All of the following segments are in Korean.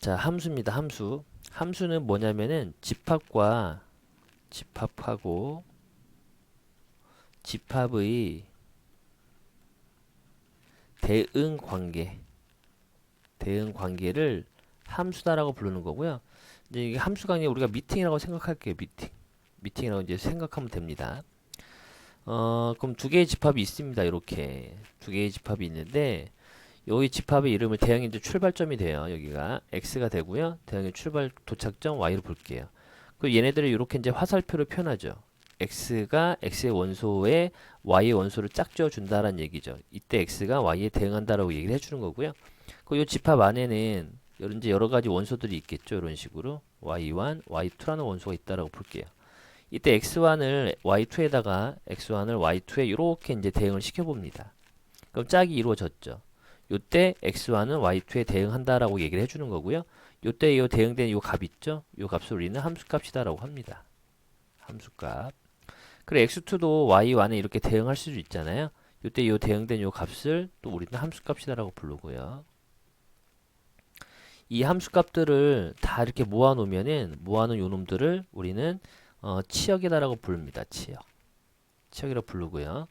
자, 함수입니다. 함수. 함수는 뭐냐면은 집합하고 집합의 대응 관계를 함수다라고 부르는 거고요. 이제 이게 함수가 아니라 우리가 미팅이라고 생각할게요. 미팅이라고 이제 생각하면 됩니다. 그럼 두 개의 집합이 있습니다. 이렇게 두 개의 집합이 있는데 여기 집합의 이름을 대응의 이제 출발점이 돼요. 여기가 x가 되고요. 대응의 출발 도착점 y로 볼게요. 그리고 얘네들을 이렇게 이제 화살표로 표현하죠. x가 x의 원소에 y의 원소를 짝지어 준다라는 얘기죠. 이때 x가 y에 대응한다라고 얘기를 해주는 거고요. 그리고 이 집합 안에는 이제 여러 가지 원소들이 있겠죠. 이런 식으로 y1, y2라는 원소가 있다라고 볼게요. 이때 x1을 y2에다가 x1을 y2에 이렇게 이제 대응을 시켜봅니다. 그럼 짝이 이루어졌죠. 요때 x1은 y2에 대응한다라고 얘기를 해주는 거고요. 요때 이 대응된 이 값 있죠? 이 값을 우리는 함수값이다라고 합니다. 함수값. 그리고 x2도 y1에 이렇게 대응할 수도 있잖아요. 요때 이 대응된 이 값을 또 우리는 함수값이다라고 부르고요. 이 함수값들을 다 이렇게 모아놓으면은 모아놓은 요 놈들을 우리는 치역이다라고 부릅니다. 치역이라고 부르고요.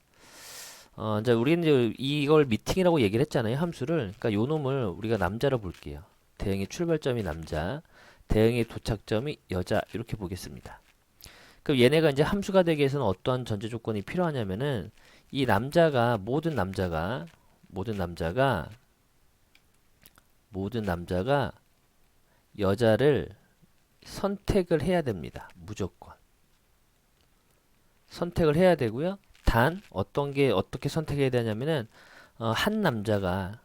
이제 우리는 이제 이걸 미팅이라고 얘기를 했잖아요. 함수를. 그러니까 요 놈을 우리가 남자로 볼게요. 대응의 출발점이 남자, 대응의 도착점이 여자 이렇게 보겠습니다. 그럼 얘네가 이제 함수가 되기 위해서는 어떠한 전제 조건이 필요하냐면은 이 남자가 모든 남자가 여자를 선택을 해야 됩니다. 무조건. 선택을 해야 되고요. 단 어떤 게 어떻게 선택해야 되냐면은 한 남자가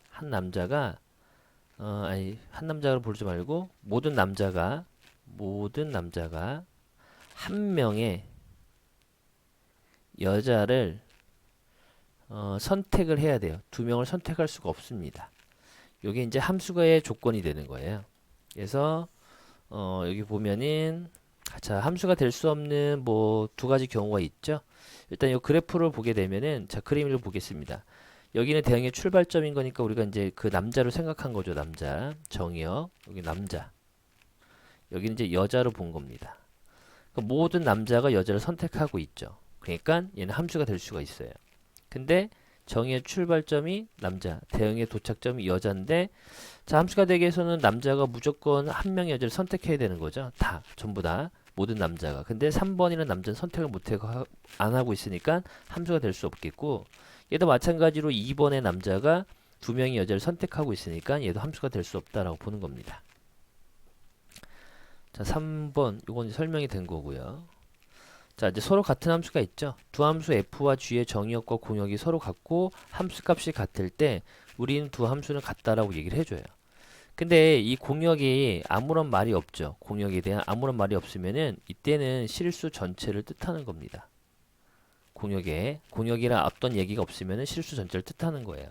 한 남자로 부르지 말고 모든 남자가 한 명의 여자를 선택을 해야 돼요. 두 명을 선택할 수가 없습니다. 이게 이제 함수가의 조건이 되는 거예요. 그래서 여기 보면은 자, 함수가 될 수 없는 뭐 두 가지 경우가 있죠. 일단 이 그래프를 보게 되면은 자, 그림을 보겠습니다. 여기는 대응의 출발점인 거니까 우리가 이제 그 남자로 생각한 거죠. 남자. 정의역. 여기 남자. 여기는 이제 여자로 본 겁니다. 그러니까 모든 남자가 여자를 선택하고 있죠. 그러니까 얘는 함수가 될 수가 있어요. 근데 정의의 출발점이 남자, 대응의 도착점이 여자인데 자, 함수가 되기 위해서는 남자가 무조건 한 명의 여자를 선택해야 되는 거죠. 다, 전부 다. 모든 남자가. 근데 3번이라는 남자는 선택을 안 하고 있으니까 함수가 될 수 없겠고 얘도 마찬가지로 2번의 남자가 두 명의 여자를 선택하고 있으니까 얘도 함수가 될 수 없다라고 보는 겁니다. 자, 3번 이건 설명이 된 거고요. 자, 이제 서로 같은 함수가 있죠. 두 함수 f와 g의 정의역과 공역이 서로 같고 함수값이 같을 때 우리는 두 함수는 같다라고 얘기를 해줘요. 근데 이 공역이 아무런 말이 없죠. 공역에 대한 아무런 말이 없으면은 이때는 실수 전체를 뜻하는 겁니다. 공역이랑 어떤 얘기가 없으면은 실수 전체를 뜻하는 거예요.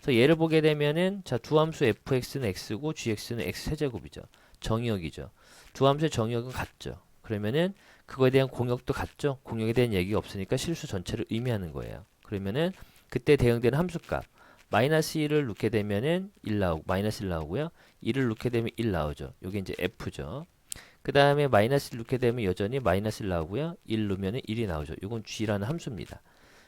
그래서 얘를 보게 되면은 자, 두 함수 fx는 x고 gx는 x 세제곱이죠. 정의역이죠. 두 함수의 정의역은 같죠. 그러면은 그거에 대한 공역도 같죠. 공역에 대한 얘기가 없으니까 실수 전체를 의미하는 거예요. 그러면은 그때 대응되는 함수값 마이너스 1을 넣게 되면은 1 나오고 마이너스 1 나오고요. 1을 넣게 되면 1 나오죠. 요게 이제 f죠. 그 다음에 마이너스 1 넣게 되면 여전히 마이너스 1 나오고요. 1 넣으면 1이 나오죠. 이건 g라는 함수입니다.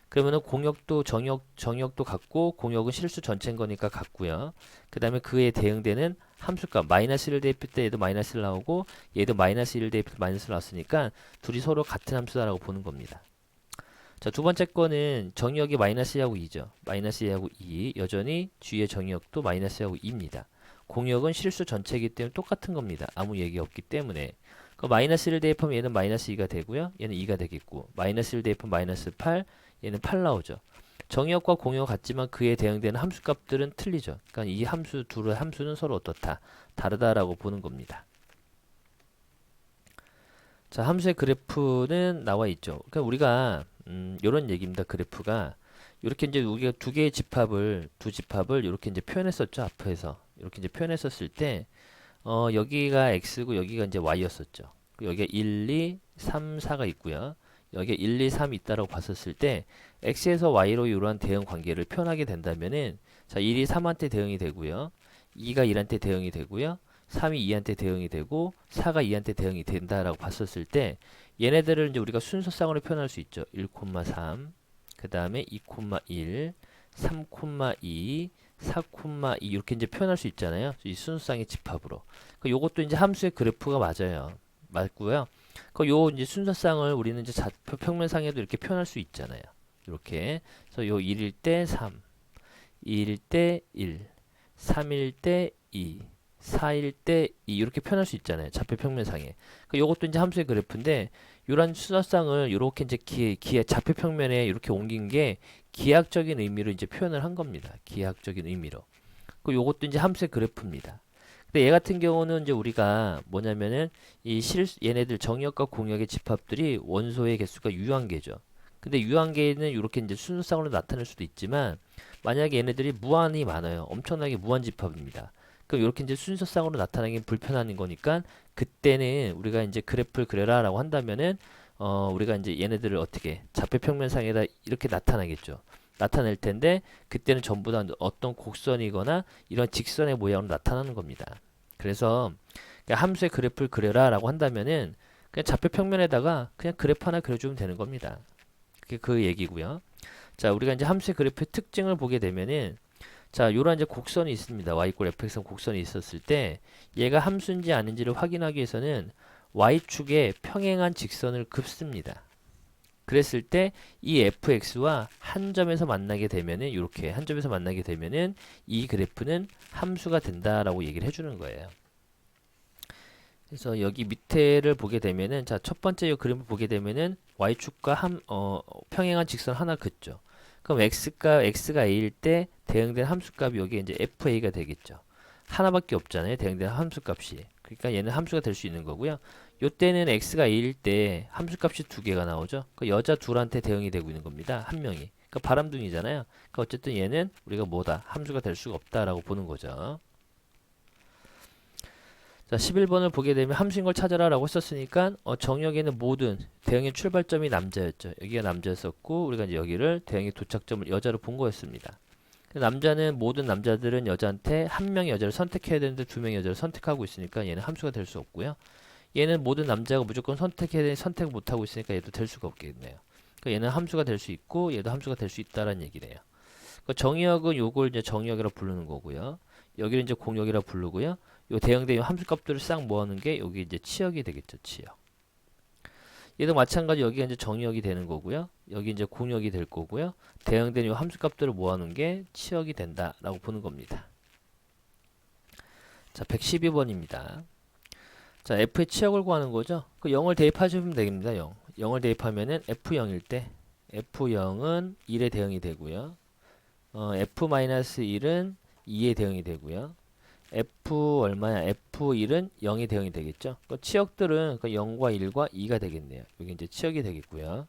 그러면은 공역도 정역도 같고 공역은 실수 전체인 거니까 같고요. 그 다음에 그에 대응되는 함수값 마이너스 1을 대입할 때 얘도 마이너스 1 나오고 얘도 마이너스 1을 대입할 때 마이너스 1 나왔으니까 둘이 서로 같은 함수다라고 보는 겁니다. 자, 두 번째 거는 정의역이 마이너스 2하고 2죠. 마이너스 2하고 2 여전히 g의 정의역도 마이너스 2하고 2입니다. 공역은 실수 전체이기 때문에 똑같은 겁니다. 아무 얘기 없기 때문에 그 마이너스 1을 대입하면 얘는 마이너스 2가 되고요. 얘는 2가 되겠고 마이너스 1 대입하면 마이너스 8 얘는 8 나오죠. 정의역과 공역 같지만 그에 대응되는 함수값들은 틀리죠. 그러니까 이 둘의 함수는 서로 어떻다? 다르다라고 보는 겁니다. 자, 함수의 그래프는 나와 있죠. 그러니까 우리가 이런 얘기입니다. 그래프가 이렇게 이제 우리가 두 집합을 이렇게 이제 표현했었죠. 앞에서 이렇게 이제 표현했었을 때 여기가 x고 여기가 이제 y였었죠. 여기가 1, 2, 3, 4가 있고요. 여기에 1, 2, 3이 있다라고 봤었을 때 x에서 y로 이러한 대응 관계를 표현하게 된다면은 자, 1이 3한테 대응이 되고요. 2가 1한테 대응이 되고요. 3이 2한테 대응이 되고 4가 2한테 대응이 된다라고 봤었을 때 얘네들을 이제 우리가 순서쌍으로 표현할 수 있죠. 1,3, 그 다음에 2,1, 3,2, 4,2 이렇게 이제 표현할 수 있잖아요. 이 순서쌍의 집합으로. 요것도 이제 함수의 그래프가 맞아요. 맞고요. 요 이제 순서쌍을 우리는 이제 좌표 평면상에도 이렇게 표현할 수 있잖아요. 이렇게. 그래서 요 1일 때 3, 2일 때 1, 3일 때 2, 4일 때 2 이렇게 표현할 수 있잖아요. 좌표 평면상에. 요것도 이제 함수의 그래프인데 요런 순서쌍을 이렇게 이제 기의 좌표 평면에 이렇게 옮긴 게 기하학적인 의미로 이제 표현을 한 겁니다. 기하학적인 의미로. 요것도 이제 함수의 그래프입니다. 근데 얘 같은 경우는 이제 우리가 뭐냐면은 얘네들 정역과 공역의 집합들이 원소의 개수가 유한계죠. 근데 유한계는 이렇게 이제 순서쌍으로 나타낼 수도 있지만 만약에 얘네들이 무한히 많아요. 엄청나게 무한 집합입니다. 그럼 이렇게 이제 순서쌍으로 나타나기 불편한 거니까 그때는 우리가 이제 그래프를 그려라라고 한다면은 우리가 이제 얘네들을 어떻게 좌표 평면상에다 이렇게 나타나겠죠. 나타낼 텐데 그때는 전부 다 어떤 곡선이거나 이런 직선의 모양으로 나타나는 겁니다. 그래서 함수의 그래프를 그려라라고 한다면은 그냥 좌표 평면에다가 그냥 그래프 하나 그려주면 되는 겁니다. 그게 그 얘기고요. 자, 우리가 이제 함수의 그래프의 특징을 보게 되면은 자, 요런 이제 곡선이 있습니다. y = fx 곡선이 있었을 때 얘가 함수인지 아닌지를 확인하기 위해서는 y축에 평행한 직선을 긋습니다. 그랬을 때 이 fx와 한 점에서 만나게 되면은 이렇게 한 점에서 만나게 되면은 이 그래프는 함수가 된다라고 얘기를 해주는 거예요. 그래서 여기 밑에를 보게 되면은 자, 첫 번째 이 그림을 보게 되면은 y축과 평행한 직선 하나 긋죠. 그럼 x가 a일 때 대응된 함수값이 여기 이제 fa가 되겠죠. 하나밖에 없잖아요. 대응된 함수값이. 그러니까 얘는 함수가 될 수 있는 거고요. 요때는 x가 a일 때 함수값이 두 개가 나오죠. 그 여자 둘한테 대응이 되고 있는 겁니다. 한 명이. 그러니까 바람둥이잖아요. 그러니까 어쨌든 얘는 우리가 뭐다? 함수가 될 수가 없다라고 보는 거죠. 자, 11번을 보게 되면 함수인 걸 찾아라 라고 했었으니까 정역에는 모든 대응의 출발점이 남자였죠. 여기가 남자였었고 우리가 이제 여기를 대응의 도착점을 여자로 본 거였습니다. 남자는 모든 남자들은 여자한테 한 명의 여자를 선택해야 되는데 두 명의 여자를 선택하고 있으니까 얘는 함수가 될 수 없고요. 얘는 모든 남자가 무조건 선택해야 되는데 선택을 못하고 있으니까 얘도 될 수가 없겠네요. 그러니까 얘는 함수가 될 수 있고 얘도 함수가 될 수 있다라는 얘기네요. 그러니까 정역은 요걸 이제 정역이라 부르는 거고요. 여기를 이제 공역이라 부르고요. 요 대응된 함수값들을 싹 모아놓은 게 여기 이제 치역이 되겠죠. 치역. 얘도 마찬가지 여기가 이제 정역이 되는 거고요. 여기 이제 공역이 될 거고요. 대응된 요 함수값들을 모아놓은 게 치역이 된다라고 보는 겁니다. 자, 112번입니다. 자, f의 치역을 구하는 거죠. 그 0을 대입하시면 됩니다. 0. 0을 대입하면은 f0일 때 f0은 1에 대응이 되고요. f-1은 2에 대응이 되고요. f 얼마야? f1은 0에 대응이 되겠죠. 그 치역들은 그 0과 1과 2가 되겠네요. 여기 이제 치역이 되겠고요.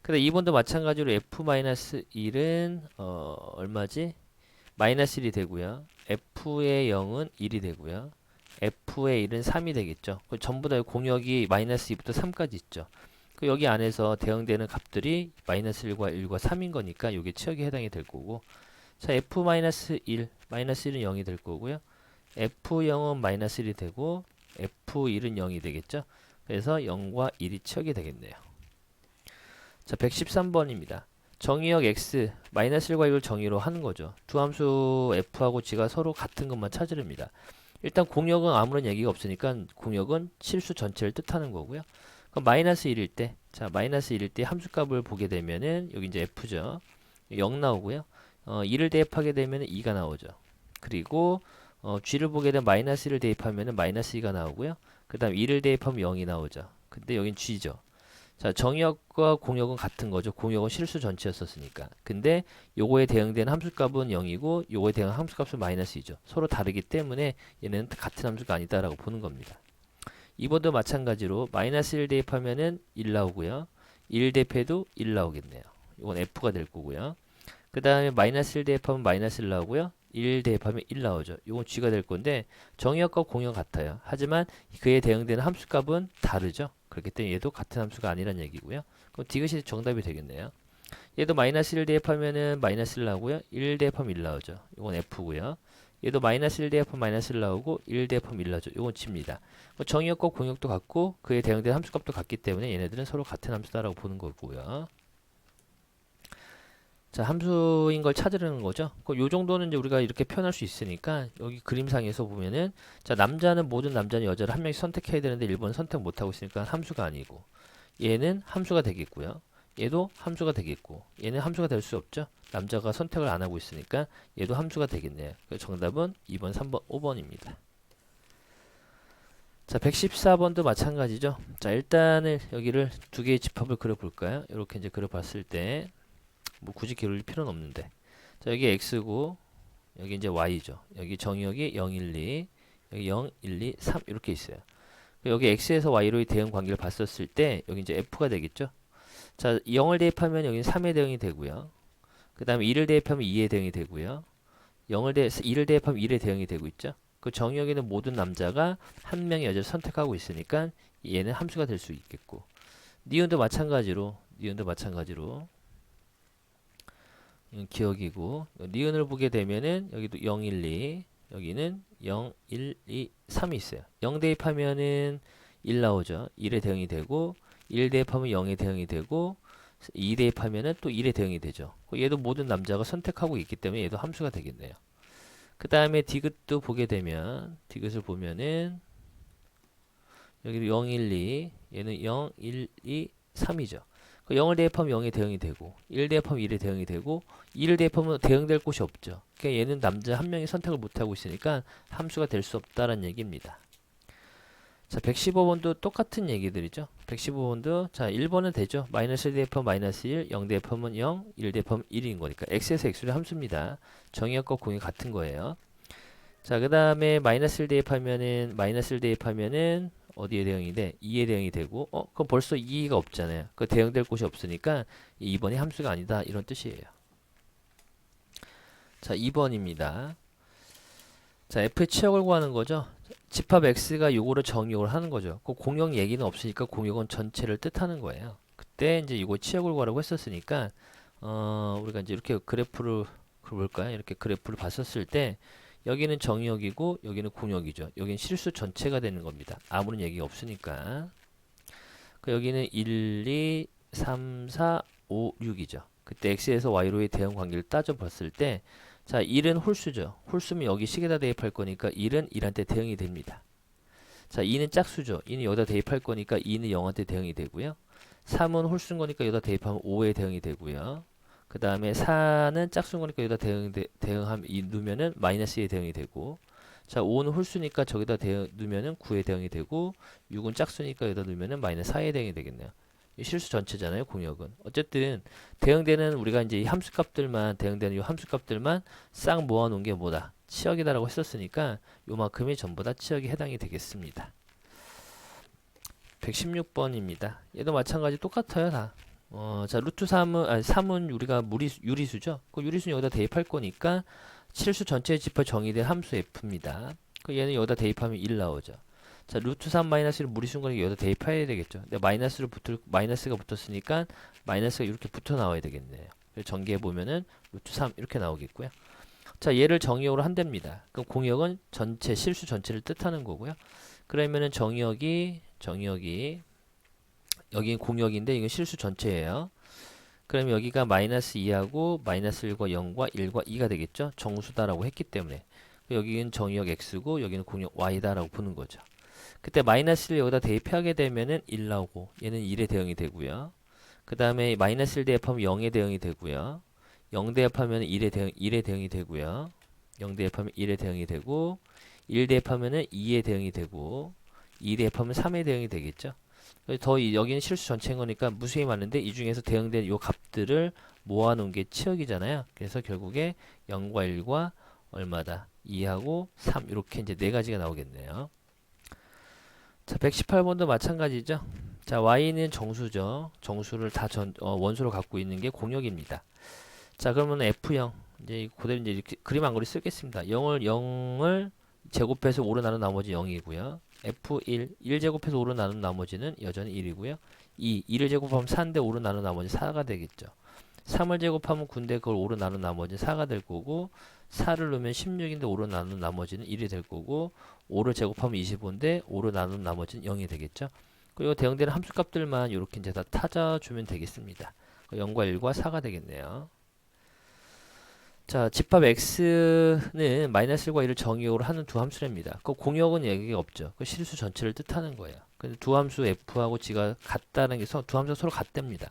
근데 2번도 마찬가지로 f-1은 얼마지? 마이너스 1이 되고요. f의 0은 1이 되고요. f의 1은 3이 되겠죠. 전부 다 공역이 마이너스 2부터 3까지 있죠. 여기 안에서 대응되는 값들이 마이너스 1과 1과 3인 거니까 이게 치역에 해당이 될 거고 자, f-1, 마이너스 1은 0이 될 거고요. f0은 마이너스 1이 되고 f1은 0이 되겠죠. 그래서 0과 1이 치역이 되겠네요. 자, 113번입니다. 정의역 x, 마이너스 1과 1을 정의로 하는 거죠. 두 함수 f하고 g가 서로 같은 것만 찾으렵니다. 일단 공역은 아무런 얘기가 없으니까 공역은 실수 전체를 뜻하는 거고요. 그럼 마이너스 1일 때, 자, 마이너스 1일 때 함수값을 보게 되면은 여기 이제 f죠. 0 나오고요. 2를 대입하게 되면 2가 나오죠. 그리고 g를 보게 되면 마이너스 1을 대입하면 마이너스 2가 나오고요. 그 다음 2를 대입하면 0이 나오죠. 근데 여긴 g죠. 자, 정역과 공역은 같은 거죠. 공역은 실수 전체였었으니까. 근데 요거에 대응되는 함수값은 0이고 요거에 대응하는 함수값은 마이너스 2죠. 서로 다르기 때문에 얘는 같은 함수가 아니다라고 보는 겁니다. 2번도 마찬가지로 마이너스 1 대입하면은 1 나오고요. 1 대입해도 1 나오겠네요. 이건 f가 될 거고요. 그 다음에 마이너스 1 대입하면 마이너스 1 나오고요. 1 대입하면 1 나오죠. 이건 g가 될 건데 정역과 공역 같아요. 하지만 그에 대응되는 함수값은 다르죠. 그렇기 때문에 얘도 같은 함수가 아니란 얘기고요. 그럼 디귿이 정답이 되겠네요. 얘도 마이너스 1 대입하면은 마이너스 1 나오고요. 1 대입하면 1 나오죠. 이건 f고요. 얘도 마이너스 1 대합하면 마이너스 1 나오고 1 대합하면 1 나오죠. 요건 집니다. 정의역과 공역도 같고 그에 대응되는 함수값도 같기 때문에 얘네들은 서로 같은 함수다라고 보는 거고요. 자, 함수인 걸 찾으려는 거죠. 요 정도는 이제 우리가 이렇게 표현할 수 있으니까 여기 그림상에서 보면은 자, 남자는 모든 남자는 여자를 한 명씩 선택해야 되는데 1번은 선택 못 하고 있으니까 함수가 아니고 얘는 함수가 되겠고요. 얘도 함수가 되겠고 얘는 함수가 될 수 없죠. 남자가 선택을 안 하고 있으니까 얘도 함수가 되겠네요. 그래서 정답은 2번, 3번, 5번입니다. 자, 114번도 마찬가지죠. 자, 일단은 여기를 두 개의 집합을 그려볼까요? 이렇게 이제 그려봤을 때 뭐 굳이 기울일 필요는 없는데 자, 여기 x고 여기 이제 y죠. 여기 정의역이 0, 1, 2 여기 0, 1, 2, 3 이렇게 있어요. 여기 x에서 y로의 대응 관계를 봤었을 때 여기 이제 f가 되겠죠. 자, 0을 대입하면 여기 3의 대응이 되고요. 그 다음에 2를 대입하면 2의 대응이 되고요. 2를 대입하면 1의 대응이 되고 있죠. 그 정의역에는 모든 남자가 한 명의 여자를 선택하고 있으니까 얘는 함수가 될 수 있겠고 니은도 마찬가지로 기억이고 니은을 보게 되면은 여기도 0, 1, 2 여기는 0, 1, 2, 3이 있어요. 0 대입하면은 1 나오죠. 1의 대응이 되고 1 대입하면 0의 대응이 되고 2 대입하면은 또 1의 대응이 되죠. 얘도 모든 남자가 선택하고 있기 때문에 얘도 함수가 되겠네요. 그 다음에 디귿도 보게 되면 디귿을 보면은 여기도 0, 1, 2 얘는 0, 1, 2, 3이죠. 0을 대입하면 0의 대응이 되고 1 대입하면 1의 대응이 되고 2를 대입하면 대응될 곳이 없죠. 그러니까 얘는 남자 한 명이 선택을 못하고 있으니까 함수가 될 수 없다라는 얘기입니다. 자, 115번도 똑같은 얘기들이죠. 115번도 자, 1번은 되죠. 마이너스 1 대입하면 마이너스 1, 0 대입하면 0, 1 대입하면 1인 거니까 x에서 x를 함수입니다. 정의역과 공이 같은 거예요. 자, 그 다음에 마이너스 1 대입하면은 어디에 대응이 돼? 2에 대응이 되고 그럼 벌써 2가 없잖아요. 그 대응될 곳이 없으니까 2번이 함수가 아니다 이런 뜻이에요. 자, 2번입니다. 자, f의 치역을 구하는 거죠. 집합 x가 요거를 정의역을 하는 거죠. 그 공역 얘기는 없으니까 공역은 전체를 뜻하는 거예요. 그때 이제 이거 치역을 구하라고 했었으니까 우리가 이제 이렇게 그래프를 볼까요? 이렇게 그래프를 봤었을 때 여기는 정의역이고 여기는 공역이죠. 여기는 실수 전체가 되는 겁니다. 아무런 얘기가 없으니까. 여기는 1, 2, 3, 4, 5, 6이죠. 그때 x에서 y로의 대응 관계를 따져봤을 때 자, 1은 홀수죠. 홀수면 여기 식에다 대입할 거니까 1은 1한테 대응이 됩니다. 자, 2는 짝수죠. 2는 여기다 대입할 거니까 2는 0한테 대응이 되고요. 3은 홀수인 거니까 여기다 대입하면 5에 대응이 되고요. 그 다음에 4는 짝수인 거니까 여기다 대응하면 넣으면은 마이너스에 대응이 되고 자, 5는 홀수니까 저기다 넣으면은 9에 대응이 되고 6은 짝수니까 여기다 넣으면은 마이너스 4에 대응이 되겠네요. 실수 전체잖아요, 공역은. 어쨌든 대응되는 우리가 이제 이 함수값들만 대응되는 이 함수값들만 싹 모아놓은 게 뭐다? 치역이다라고 했었으니까 요만큼이 전부 다 치역에 해당이 되겠습니다. 116번입니다. 얘도 마찬가지 똑같아요, 다. 자, 루트 3은 우리가 유리수죠. 그 유리수는 여기다 대입할 거니까 실수 전체의 집합 정의된 함수 f입니다. 얘는 여기다 대입하면 1 나오죠. 자, 루트 3 마이너스 1 무리수인 거니까 여기다 대입해야 되겠죠. 근데 마이너스가 붙었으니까 마이너스가 이렇게 붙어 나와야 되겠네요. 그래서 전개해 보면은 루트 3 이렇게 나오겠고요. 자, 얘를 정의역으로 한답니다. 그럼 공역은 전체 실수 전체를 뜻하는 거고요. 그러면은 정의역이 여기는 공역인데 이건 실수 전체예요. 그럼 여기가 마이너스 2하고 마이너스 1과 0과 1과 2가 되겠죠. 정수다라고 했기 때문에 여기는 정의역 x고 여기는 공역 y다라고 보는 거죠. 그때 마이너스를 여기다 대입하게 되면은 1 나오고 얘는 1에 대응이 되고요. 그 다음에 마이너스 1 대입하면 0에 대응이 되고요. 0 대입하면 1에 대응이 되고요. 0 대입하면 1에 대응이 되고 1 대입하면 2에 대응이 되고 2 대입하면 3에 대응이 되겠죠. 여기는 실수 전체인 거니까 무수히 많은데 이 중에서 대응된 요 값들을 모아놓은 게 치역이잖아요. 그래서 결국에 0과 1과 얼마다? 2하고 3 이렇게 이제 네 가지가 나오겠네요. 자, 118번도 마찬가지죠. 자, y는 정수죠. 정수를 다 원소로 갖고 있는 게 공역입니다. 자, 그러면 f0 이제 그대로 이제 이렇게 그림 한 그리 쓰겠습니다. 0을 제곱해서 5로 나눈 나머지 0이고요. f1 1제곱해서 5로 나눈 나머지는 여전히 1이고요. 2를 제곱하면 4인데 5로 나눈 나머지 4가 되겠죠. 3을 제곱하면 9인데 그걸 5로 나눈 나머지 4가 될 거고 4를 넣으면 16인데 5로 나눈 나머지는 1이 될 거고 5를 제곱하면 25인데 5로 나눈 나머지는 0이 되겠죠. 그리고 대응되는 함수값들만 이렇게 이제 다 찾아주면 되겠습니다. 0과 1과 4가 되겠네요. 자, 집합 x는 마이너스 1과 1을 정의역으로 하는 두 함수랍니다. 그 공역은 얘기가 없죠. 그 실수 전체를 뜻하는 거예요. 근데 두 함수 f하고 g가 같다는 게 두 함수가 서로 같답니다.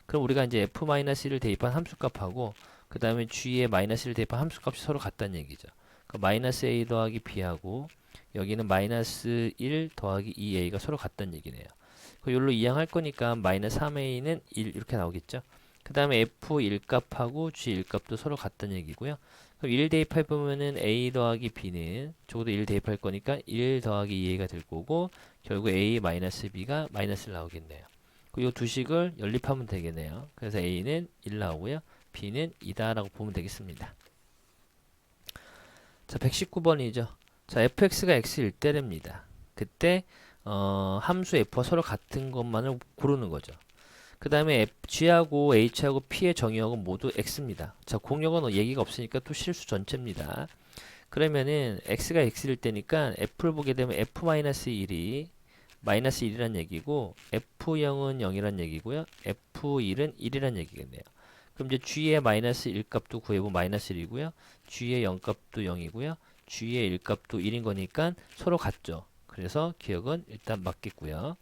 그럼 우리가 이제 f-1을 대입한 함수값하고 그 다음에 g의 마이너스 1을 대입한 함수값이 서로 같다는 얘기죠. 그 마이너스 a 더하기 b하고 여기는 마이너스 1 더하기 2a가 서로 같다는 얘기네요. 그 요로 이항할 거니까 마이너스 3a는 1 이렇게 나오겠죠. 그 다음에 f1 값하고 g1 값도 서로 같다는 얘기고요. 그럼 1 대입해 보면은 a 더하기 b는 적어도 1 대입할 거니까 1 더하기 2a가 될 거고 결국 a 마이너스 b가 마이너스를 나오겠네요. 이 두 식을 연립하면 되겠네요. 그래서 a는 1 나오고요. b는 2다라고 보면 되겠습니다. 자, 119번이죠. 자, fx가 x일 때랍니다. 그때 함수 f와 서로 같은 것만을 고르는 거죠. 그 다음에 g하고 h하고 p의 정의역은 모두 x입니다. 자, 공역은 얘기가 없으니까 또 실수 전체입니다. 그러면은 x가 x일 때니까 f를 보게 되면 f-1이 마이너스 1이란 얘기고 f0은 0이란 얘기고요. f1은 1이란 얘기겠네요. 그럼 이제 g의 마이너스 1 값도 구해보면 마이너스 1이고요. g의 0 값도 0이고요. g의 1 값도 1인 거니까 서로 같죠. 그래서 기억은 일단 맞겠고요.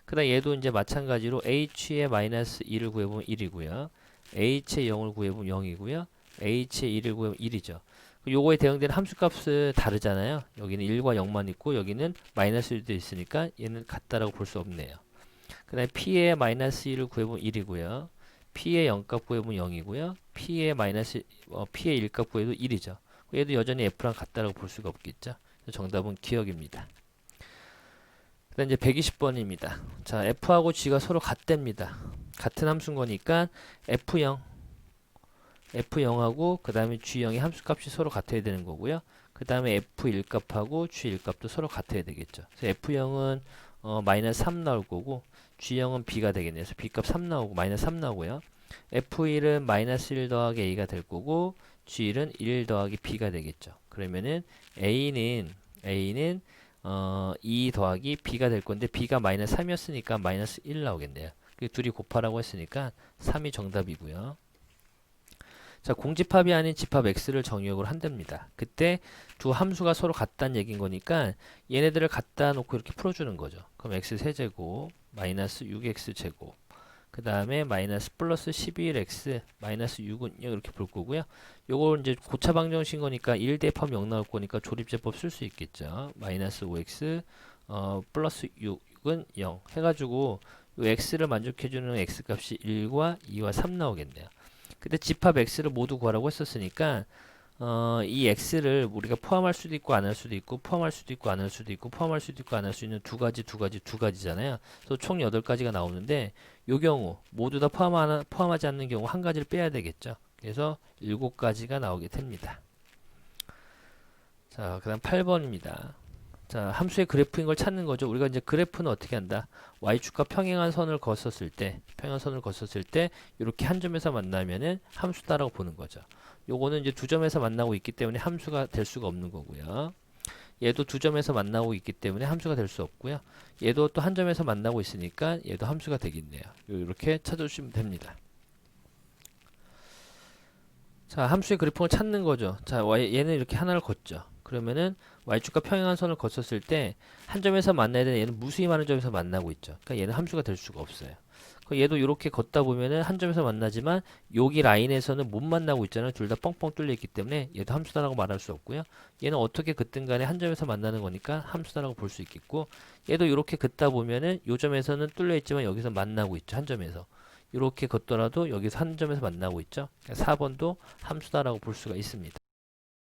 그 다음 얘도 이제 마찬가지로 h의 마이너스 2를 구해보면 1이고요. h의 0을 구해보면 0이고요. h의 1을 구해보면 1이죠. 요거에 대응되는 함수값은 다르잖아요. 여기는 1과 0만 있고 여기는 마이너스 1도 있으니까 얘는 같다라고 볼 수 없네요. 그 다음에 p의 마이너스 1을 구해보면 1이고요. p의 0값 구해보면 0이고요. p의 p의 1값 구해도 1이죠. 얘도 여전히 f랑 같다라고 볼 수가 없겠죠. 정답은 기억입니다. 그 다음 이제 120번입니다. 자, f하고 g가 서로 같답니다. 같은 함수인 거니까 f0하고 그 다음에 g0의 함수값이 서로 같아야 되는 거고요. 그 다음에 f1 값하고 g1 값도 서로 같아야 되겠죠. 그래서 f0은 마이너스 3 나올 거고 g0은 b가 되겠네요. 그래서 b값 3 나오고 마이너스 3 나오고요. f1은 마이너스 1 더하기 a가 될 거고 g1은 1 더하기 b가 되겠죠. 그러면은 a는 2 더하기 b가 될 건데 b가 마이너스 3이었으니까 마이너스 1 나오겠네요. 둘이 곱하라고 했으니까 3이 정답이고요. 자, 공집합이 아닌 집합 x를 정의역으로 한답니다. 그때 두 함수가 서로 같다는 얘기인 거니까 얘네들을 갖다 놓고 이렇게 풀어주는 거죠. 그럼 x 세제곱 마이너스 6x 제곱 그 다음에 마이너스 플러스 11x 마이너스 6은 이렇게 볼 거고요. 요걸 이제 고차 방정식인 거니까 1 대입하면 0 나올 거니까 조립제법 쓸 수 있겠죠. 마이너스 5x 플러스 6은 0 해가지고 요 x를 만족해주는 x값이 1과 2와 3 나오겠네요. 근데 집합 x를 모두 구하라고 했었으니까 이 x를 우리가 포함할 수도 있고 안 할 수도 있고 포함할 수도 있고 안 할 수도 있고 포함할 수도 있고 안 할 수 있는 두 가지잖아요. 그래서 총 8가지가 나오는데 요 경우 모두 다 포함하지 않는 경우 한 가지를 빼야 되겠죠. 그래서 7가지가 나오게 됩니다. 자, 그다음 8번입니다. 자, 함수의 그래프인 걸 찾는 거죠. 우리가 이제 그래프는 어떻게 한다? y축과 평행한 선을 걷었을 때 이렇게 한 점에서 만나면은 함수다라고 보는 거죠. 요거는 이제 두 점에서 만나고 있기 때문에 함수가 될 수가 없는 거고요. 얘도 두 점에서 만나고 있기 때문에 함수가 될 수 없고요. 얘도 또 한 점에서 만나고 있으니까 얘도 함수가 되겠네요. 이렇게 찾아주시면 됩니다. 자, 함수의 그래프를 찾는 거죠. 자, 얘는 이렇게 하나를 걷죠. 그러면은 y축과 평행한 선을 걷었을 때 한 점에서 만나야 되는 얘는 무수히 많은 점에서 만나고 있죠. 그러니까 얘는 함수가 될 수가 없어요. 얘도 이렇게 걷다 보면은 한 점에서 만나지만 여기 라인에서는 못 만나고 있잖아요. 둘 다 뻥뻥 뚫려 있기 때문에 얘도 함수다라고 말할 수 없고요. 얘는 어떻게 걷든 간에 한 점에서 만나는 거니까 함수다라고 볼 수 있겠고 얘도 이렇게 걷다 보면은 요 점에서는 뚫려 있지만 여기서 만나고 있죠. 한 점에서. 이렇게 걷더라도 여기서 한 점에서 만나고 있죠. 4번도 함수다라고 볼 수가 있습니다.